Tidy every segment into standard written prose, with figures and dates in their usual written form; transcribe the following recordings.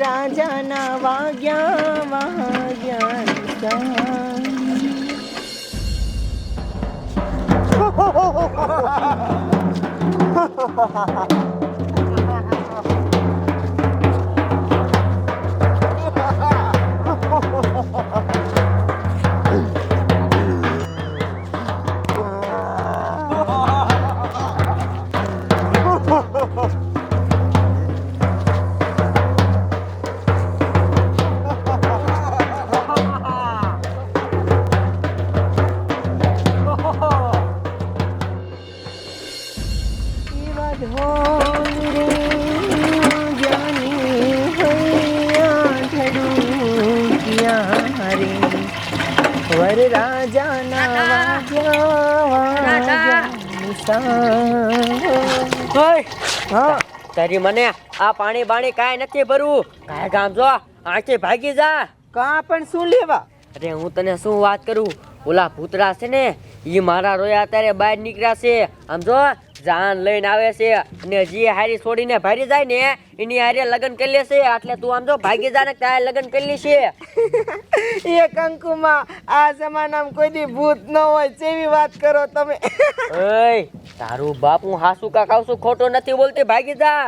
રાજાના વાગ્યા વાગ્યા તારી મને આ પાણી બાણી કાંઈ નથી ભરવું કાંઈ ગામ જો આખી ભાગી જા કા પણ શું લેવા અરે હું તને શું વાત કરું ઓલા ભૂતરા છે ને ઈ મારા રોયા અત્યારે બહાર નીકળ્યા છે આમ જો જાન લઈને આવે છે અને જે હારી છોડીને ભારી જાય ને એની હારે લગ્ન કરી લેશે એટલે તું આમ જો ભાગી જા ને તારે લગ્ન કરી લેશે એ કંકુમાં આ જમાનામાં કોઈ દી ભૂત ન હોય જેવી વાત કરો તમે ઓય તારું બાપ હું હાસુ કા ખાવશું ખોટો નથી બોલતી ભાગી જા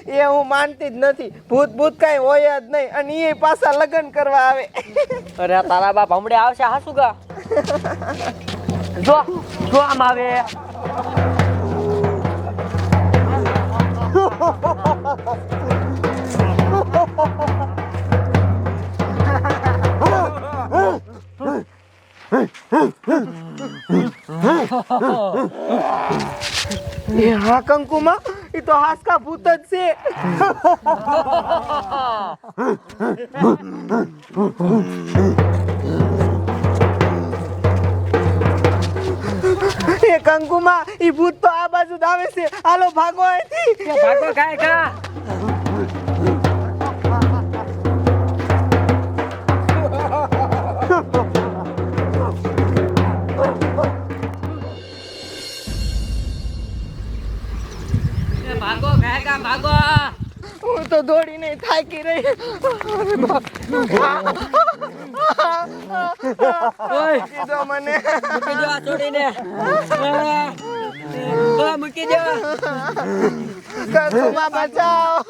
એ હું માનતી જ નથી ભૂત ભૂત કઈ હોય જ નહીં અને એ પાછા લગ્ન કરવા આવે અરે તારા બાપ હમણે આવશે હાસુ કા જો જો આમ આવે એ હા કંકુમાં એ તો હાસકા ભૂત જ છે એ કંકુમાં એ ભૂત તો આ બાજુ જ આવે છે હાલો ભાગો અહીંથી ભાગો કાય કા ભાગો કાય ભાગો હું તો દોડીને થાકી રહી કીધો મને મૂકી દો છોડીને મૂકી દો કંકુમાં બચાવ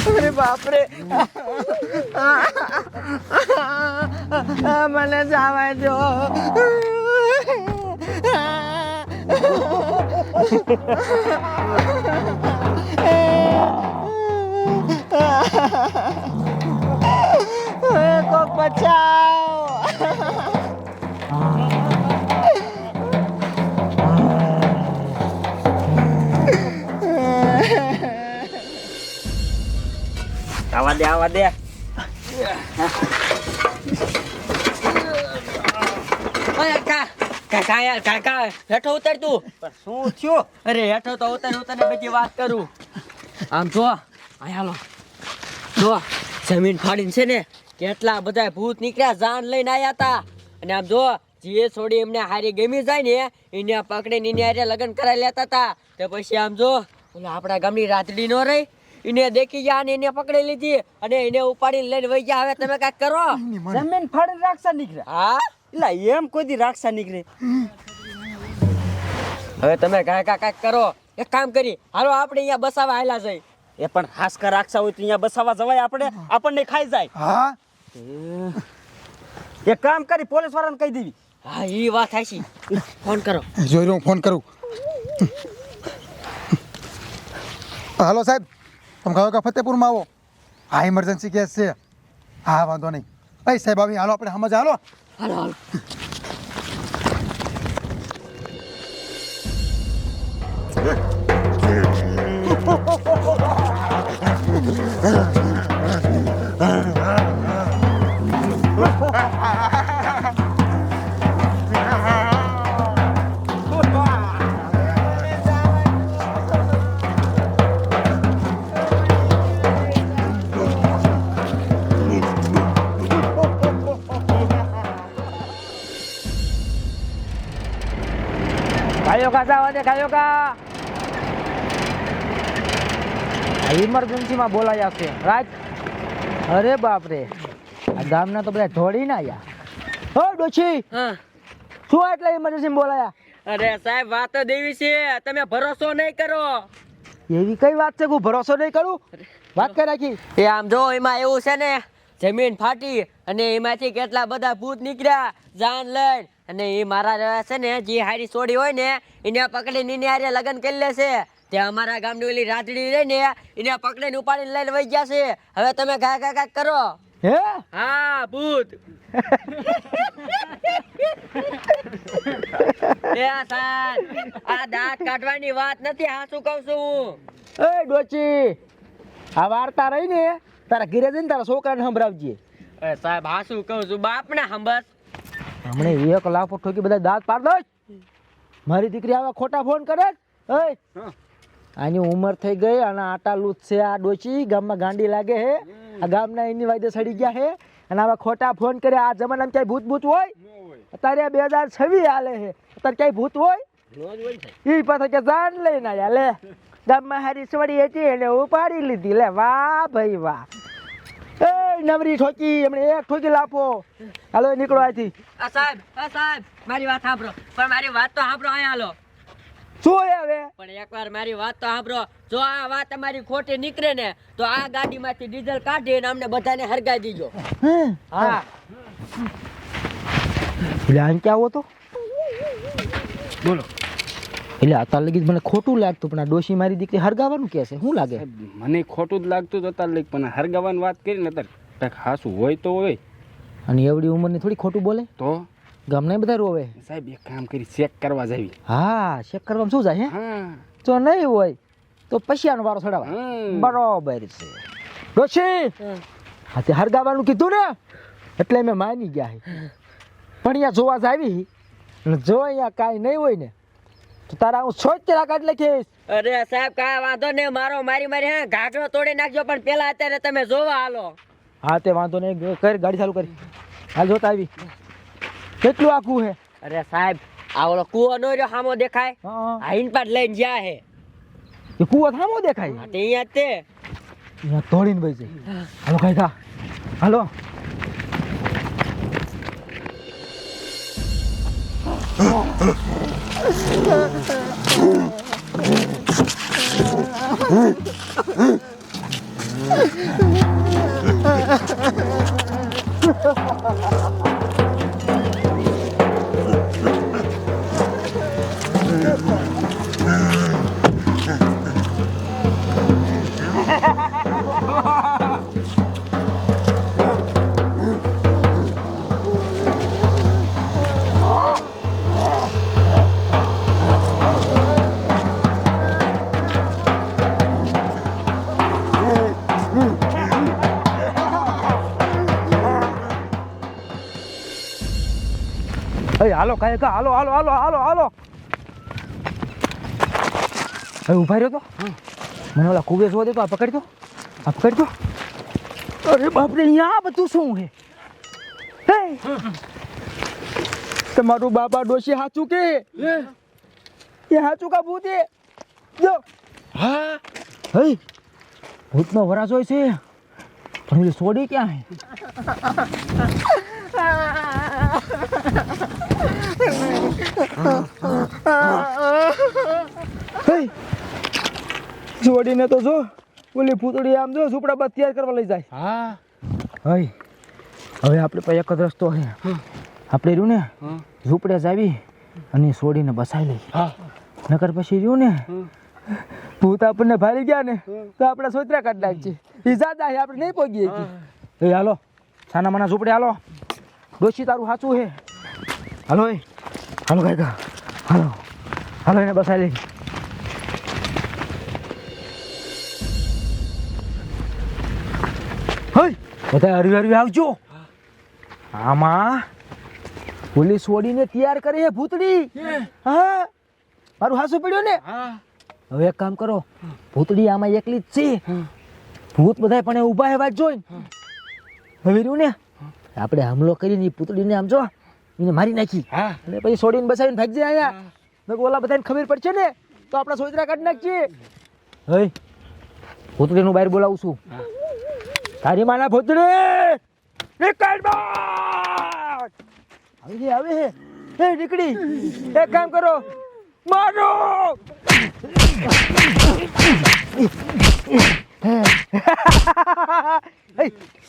અરે બાપરે મને જવા દો કોક બચાવ આવા દે કાકા હેઠો ઉતર તું શું થયું અરે હેઠો તો ઉતર પછી વાત કરું આમ જો હાલો જો જમીન ફાડીને છે ને કેટલા બધા ભૂત નીકળ્યા જાન લઈને આયા હતા અને આમ જો જે છોડી એમને હારી ગમી જાય ને એને પકડીને એની હારે લગ્ન કરાવી લેતા હતા તો પછી આમ જો ઓલા આપણા ગામની રાતડી નો રહી એને દેખી ગયા અને એને પકડી લીધી અને એને ઉપાડીને લઈને વહી ગયા હવે તમે કાંઈક કરો જમીન ફાડીને રાક્ષસ નીકળ્યા હા એટલે એમ કોઈ દી રાક્ષસ નીકળે હવે તમે કાંઈક કરો એક કામ કરી હાલો આપણે અહીંયા બસાવા આયલા જઈ એ પણ હાસકા રાક્ષસ હોય તો અહીંયા બસાવા જવાય આપણને ખાઈ જાય હા એક કામ કરી પોલીસ વાળાને કહી દેવી હા એ વાત થાય ફોન કરો જોઈ લઉં ફોન કરું હાલો સાહેબ તમે કહો કે ફતેપુરમાં આવો હા ઇમરજન્સી કેસ છે હા વાંધો નહીં ભાઈ સાહેબ આવી હાલો આપણે સમજ હાલો હાલો હાલો કાયો કા જવા દે કાયો કા. ઇમરજન્સીમાં બોલાયા છે રાજ. અરે બાપ રે, આ ગામના તો બધા ઢોળીને આવ્યા. હો ડોશી, હા શું એટલે ઇમરજન્સીમાં બોલાયા? અરે સાહેબ વાત તો દેવી છે, તમે ભરોસો નહીં કરો. એવી કઈ વાત છે કે હું ભરોસો નહીં કરું? વાત કરી રાખી. એ આમ જો એમાં એવું છે ને, જમીન ફાટી અને એમાંથી કેટલા બધા ભૂત નીકળ્યા જાન લઈને, અને એ મારા જેવા છે ને જે હારી છોડી હોય ને એને પકડીને એની હારે લગ્ન કરી લેશે. તે અમારા ગામની ઓલી રાતડી રહી ને એને પકડીને ઉપાડીને લઈને વહી ગયા છે. હવે તમે ગા ગા ગા કરો. હે? હા ભૂત. એ સાહેબ, આ દાંત કાઢવાની વાત નથી, હા શું કહું છું હું. એ ડોચી, આ વાર્તા રહી ને તારા ઘરે જઈને તારા છોકરાને સંભળાવજે. એ સાહેબ હા શું કહું છું, બાપને હંબસ. હમણે 1 લાખ ઠોકી બધા દાંત પાડ દો. મારી દીકરી આવા ખોટા ફોન કરે. આની ઉંમર થઈ ગઈ અને આટા લૂત છે આ ડોચી, ગામમાં ગાંડી લાગે હે. આ ગામના એની વાયદે સડી ગયા હે અને આવા ખોટા ફોન કરે. આ જમાનામાં ક્યાંય ભૂત ભૂત હોય? અત્યારે 2026 હાલે હે, અત્યારે ક્યાંય ભૂત હોય? ઈ પાછા કે જાન લઈને આયા લે. ગામમાં હારી સવડી હતી એને ઉપાડી લીધી. લે વાહ ભાઈ વાહ. એ નવરી ઠોકી, હમણે એક ઠોકી લાપો. હાલો નીકળો અહીંથી. સાહેબ મારી વાત સાંભળો, પણ મારી વાત તો સાંભળો. અહીંયા હાલો. શું હવે? પણ એકવાર મારી વાત તો સાંભળો. જો આ વાત તમારી ખોટી નીકળે ને તો આ ગાડીમાંથી ડીઝલ કાઢીને અમને બધાને હરગાઈ દીજો. હા એટલે આમ ક્યાં આવો તો બોલો. એટલે અત્યાર લગી મને ખોટું લાગતું, પણ આ ડોશી મારી દીકરી હરગાવાનું કે છે. શું લાગે? મને ખોટું જ લાગતું તો તાર લઈ, પણ હરગાવાની વાત કરી ને તાર કાંઈક હાસું હોય તો હોય. અને એવડી ઉંમરની થોડી ખોટું બોલે? તો ગામને બધા રોવે. સાહેબ એક કામ કરી ચેક કરવા જાવી. હા ચેક કરવામાં શું જાય? હે હા જો નહીં હોય તો પૈસાનો વારો ચડાવવા. બરોબર છે ડોશી. હા તે હરગાવાનું કીધું ને એટલે મેં માની ગયા. પણ અહીંયા જોવા જ આવી અને જો અહીંયા કાંઈ નહીં હોય ને તો તારા હું 76 કાઢ લખીશ. અરે સાહેબ કાંઈ વાંધો નહીં, મારી હે ઘાઘરો તોડી નાખજો, પણ પેલા અત્યારે તમે જોવા હાલો. હા તે વાંધો નહીં, કરી ગાડી ચાલુ કરી. હાલ જોતા આવી. કેટલું આખું હે? અરે સાહેબ આ ઓલો કૂવો નો રહ્યો સામો દેખાય, આ ઇન પર લઈને જ્યાં હે એ કૂવો થામો દેખાય? તે અહીંયા જ તે. અહીંયા તોડીને વહી જાય. હાલો કઈ થા, હાલો. હાલો કાંઈ કા, હાલો હાલો હાલો હાલો હાલો. હવે ઉભા રહ્યો તો મને ઓલા કુબે જોવા દે તો. આ પકડજો, આ પકડજો. અરે બાપરે, અહીંયા બધું શું હે? તમારું બાબા ડોશી હાચું કે એ હાચું કા ભૂત એ? જો હા હે ભૂતનો વરાસ હોય છે, પણ ઓલી સોડી ક્યાં હે? છોડીને તો જો ઓલી પૂતળી આમ જો ઝૂંપડા બાદ તૈયાર કરવા લઈ જાય. હા હઈ હવે આપણે પાસે એક જ રસ્તો છે. આપણે રહ્યું ને ઝૂંપડે જ આવી અને છોડીને બસાઈ લઈ. નકર પછી રહ્યું ને ભૂત આપણને ભારી ગયા ને તો આપણે સોતરા કાઢી નાખીએ. એ જાદા છે, આપણે નહીં પહોંચીએ. એ હાલો સાના માના ઝૂંપડે હાલો. ડોશી તારું સાચું છે. હાલો એ હાલો કાકા, હાલો હાલો એને બસાઈ લઈ. બધા હરવી હરવી આવજો. આમાં પોલીસ છોડીને તૈયાર કરે છે ભૂતડી. હા મારું હાસું પડ્યું ને. હવે એક કામ કરો, ભૂતડી આમાં એકલી જ છે. ભૂત બધા પણ ઊભા હે વાત જોઈને. હવે રહ્યું ને આપણે હુમલો કરીને પૂતળીને આમ જો એને મારી નાખી અને પછી છોડીને બસાવીને ભાગજે. અહીંયા નકર ઓલા બધાને ખબર પડશે ને તો આપણા સોચરા કાઢી નાખશે. હે ભૂતળીનું બહાર બોલાવું છું. તારી માના ભૂતળી નીકળ બહાર. આવે હે હે નીકળી. એક કામ કરો, મારો.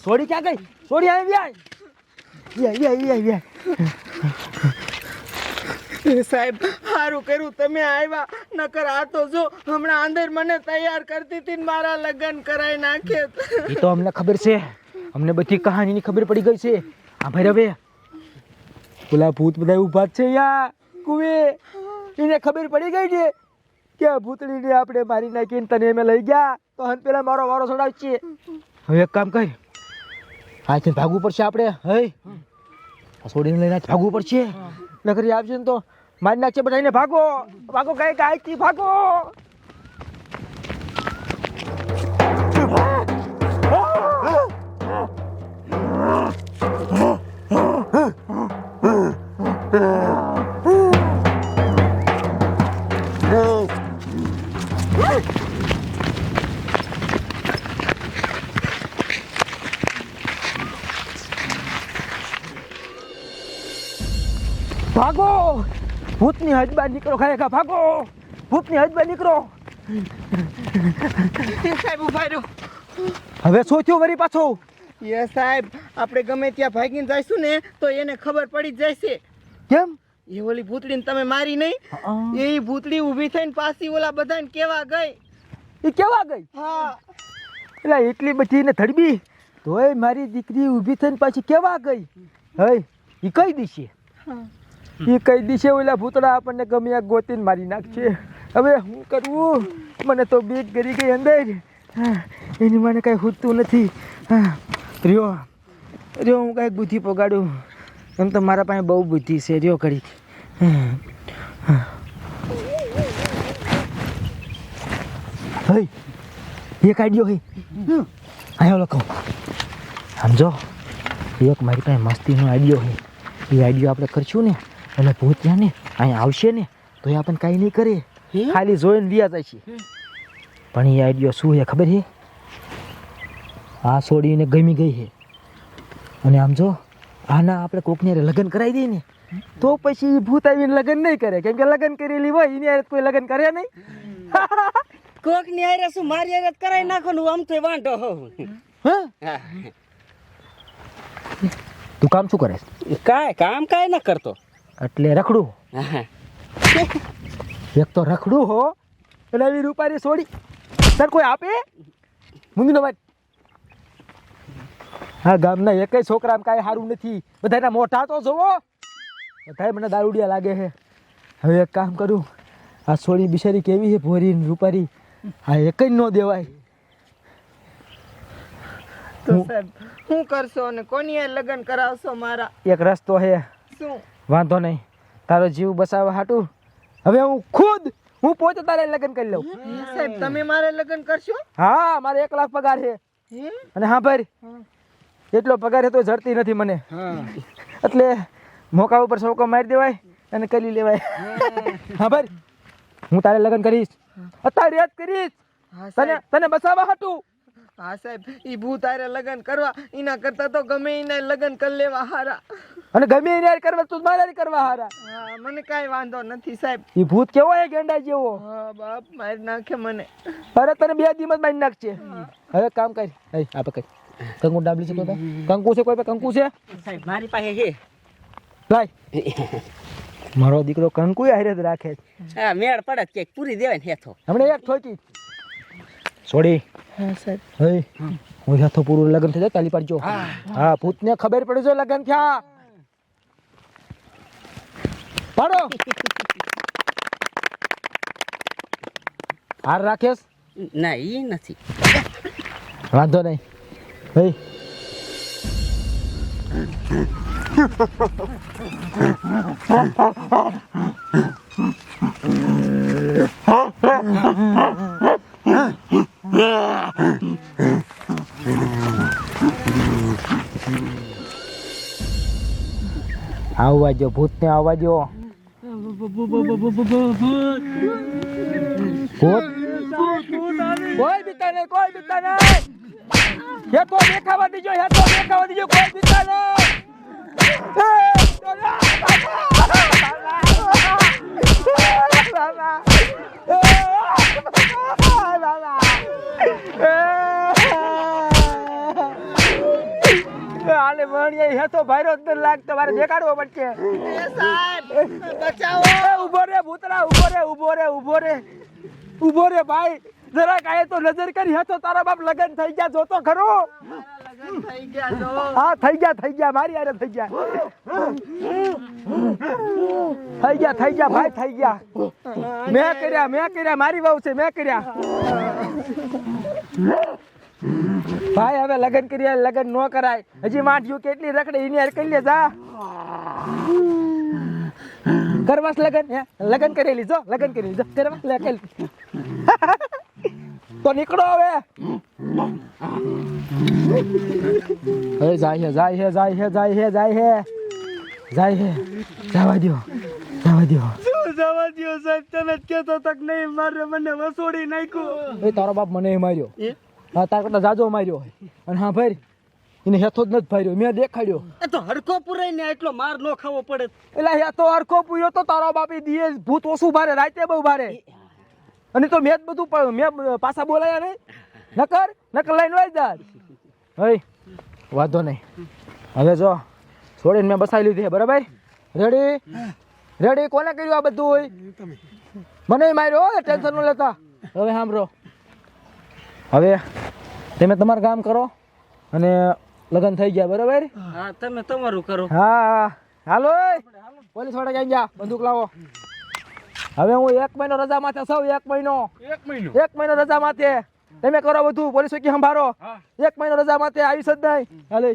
સોડી ક્યાં ગઈ? સોડી આવી સાહેબ સારું કર્યું તમે આવ્યા, નકર આ તો જો હમણાં અંદર મને તૈયાર કરતી હતી ને મારા લગ્ન કરાવી નાખે. એ તો અમને ખબર છે, અમને બધી કહાનીની ખબર પડી ગઈ છે. હા ભાઈ હવે પેલા ભૂત બધા ઉભા છે યા કુવે, એને ખબર પડી ગઈ છે કે આ ભૂતળીને આપણે મારી નાખીને તને અમે લઈ ગયા તો હન પેલા મારો વારો ચડાવશે. હવે એક કામ કર, આથી ભાગવું પડશે આપણે. હે છોડીને લઈને ભાગવું પડશે, નકરી આવશે ને તો મારી નાખશે બધાને. ભાગો ભાગો, કઈ કાંઈ ભાગો. ભાગો, ભૂતની હદ બહાર નીકળો. ખરેખર ભાગો, ભૂતની હદ બહાર નીકળો. સાહેબ ઉભા રહ્યો. હવે શું થયું વળી પાછો? એ સાહેબ આપણે ગમે ત્યાં ભાગીને જઈશું ને તો એને ખબર પડી જ જશે. કેમ? એ ઓલી ભૂતળીને તમે મારી નહીં, એ ભૂતળી ઊભી થઈને પાછી ઓલા બધાને કેવા ગઈ. એ કેવા ગઈ? હા એટલે એટલી બધી ને ધડબી તોય મારી દીકરી ઊભી થઈને પાછી કેવા ગઈ? હે એ કઈ દિશે? એ કઈ દિશે ઓલા ભૂતળા આપણને ગમે આ ગોતીને મારી નાખશે. હવે શું કરવું? મને તો બીક ગરી ગઈ અંદર. એની મને કાંઈ ખૂટતું નથી. રહ્યો રહ્યો, હું કાંઈક બુદ્ધિ પગાડું. એમ તો મારા પાસે બહુ બુદ્ધિ છે. રહ્યો કરી હે એક આઈડિયો હે. આયો લખો સમજો, એક મારી પાસે મસ્તીનો આઈડિયો હે. એ આઈડિયો આપણે કરશું ને એટલે ભૂત ત્યાં ને અહીંયા આવશે ને તો એ આપણને કાંઈ નહીં કરે, ખાલી જોઈને વ્યા જશે. પણ એ આઈડિયો શું છે ખબર છે? આ છોડીને ગમી ગઈ છે અને આમ જો આના આપણે કોકને લગ્ન કરાવી દઈએ ને તો પછી એ ભૂત આવીને લગ્ન નહીં કરે, કેમ કે લગ્ન કરેલી હોય એની હારે કોઈ લગ્ન કરે નહીં. કોક ની આરે શું મારી આરે કરાઈ નાખો ને આમ તો વાંઢો હોઉં. હા તું કામ શું કરે? કામ કાંઈ ન કરતો. એટલે રખડું. એક તો રખડું હો એટલે આવી રૂપારી છોડી સર કોઈ આપે મુંગીનો વાત. હા ગામના એકેય છોકરા કાંઈ સારું નથી, બધાના મોઢા તો જોવો, બધાય મને દારૂડિયા લાગે છે. હવે એક કામ કરું, આ છોડી બિચારી કેવી છે ભોરી રૂપારી, હા એક જ ન દેવાય. તો સાહેબ શું કરશો અને કોની હારે લગ્ન કરાવશો મારા? એક રસ્તો છે, શું? વાંધો નહીં, તારો જીવ બચાવવા હાટું હવે હું પોતે તારે લગ્ન કરી લઉં. સાહેબ તમે મારે લગ્ન કરશો? હા મારે 1 લાખ પગાર છે. અને હા ભાઈ એટલો પગાર છે તો જડતી નથી મને, એટલે મોકા ઉપર સોકો મારી દેવાય અને કરી લેવાય. હા ભાઈ હું તારે લગ્ન કરીશ, અત્યારે યાદ કરીશ તને બસાવવા હાટું. હા સાહેબ ઈ ભૂત હારે લગ્ન કરવા એના કરતા તો ગમે એને લગ્ન કરી લેવા હારા. અને ગમે એને યાર કરવા તું મારે કરવા હારા. હા મને કાંઈ વાંધો નથી સાહેબ. ઈ ભૂત કેવો હે ગેંડા જેવો? હા બાપ મારી નાખે મને. અરે તને 2 દિવસ મારી નાખશે. હવે કામ કર, આ પકડ કંકુ ડાબલી છે કોઈ કંકુ છે, કોઈ કંકુ છે સાહેબ મારી પાસે છે. લાય મારો દીકરો કંકુ હારે જ રાખે. હા મેળ પડે કે પૂરી દેવાય ને હેથો. હમણે એક ઠોકી છોડી. હા સાહેબ. હે હું હેથો પૂરું લગન થઈ જાય તાલી પાડજો. હા ભૂતને ખબર પડી જો લગન થયા પાડો. હાર રાખેસ? ના ઈ નથી. વાંધો નહીં. હે આવવા જો, ભૂતને આવવા જો. કોઈ બીતા નહીં, કોઈ બીતા નહીં. હેતો દેખાવા દીજો, હેતો દેખાવા દીજો, કોઈ બીતા નહીં. આલે વણિયા હેતો ભાઈરો જ નથી લાગતો, મારે દેખાડવો પડશે. ઉભો રે ભૂતરા, ઉભો રે, ઉભો રે, ઉભો રે, ઉભો રે ભાઈ. જરાક આયે તો નજર કરી, હેતો તારા બાપ લગન થઈ ગયા, જોતો ખરો. હા થઈ ગયા મારી યાર થઈ ગયા ભાઈ થઈ ગયા. મેં કર્યા મારી વહુ છે, મેં કર્યા. ભાઈ હવે લગન કર્યા, લગન નો કરાય. હજી માઠિયું કેટલી રખડે એની યાર કરી લે જા. કરવાસ લગન, હે લગન કરેલી જો, લગન કરેલી જો, કરવાસ લગન. તો નીકળો હવે. જાય જવા દો. શું જવા દ્યો સાહેબ, તમે જ કહેતો તક નહીં મારે, મને વસોડી નાખ્યું. એ તારો બાપ મને માર્યો. હા તાર કરતા જાજો માર્યો. અને હા ભાઈ એને હેથો જ નથી ભાર્યો, મેં દેખાડ્યો. એ તો હરખો પુરાઈ ને એટલો માર નો ખાવો પડે. એટલે હેતો હરખો પૂર્યો તો તારો બાપી દીએ ભૂત ઓછું ભારે, રાતે બહુ ભારે. અને તો મેં જ બધું મેં પાછા બોલાયા નહીં. નકર લઈને વાઈ જા. હઈ વાંધો નહીં. હવે જો છોડીને મેં બસાવી લીધી, બરાબર? રેડી કોને કર્યું આ બધું? હોય મને માર્યો, ટેન્શન ન લેતા. હવે સાંભળો, હવે તમે તમારું કામ કરો અને લગ્ન થઈ ગયા, બરાબર? હા તમે તમારું કરો. હા હાલો પોલીસ વાળા ક્યાં ગયા? બંદૂક લાવો. હવે હું 1 મહિનો રજા માથે સૌ 1 મહિનો રજા માથે તમે કરો બધું. પોલીસ કે સંભાળો. 1 મહિનો રજા માથે આવીશ જ નહીં. હાલે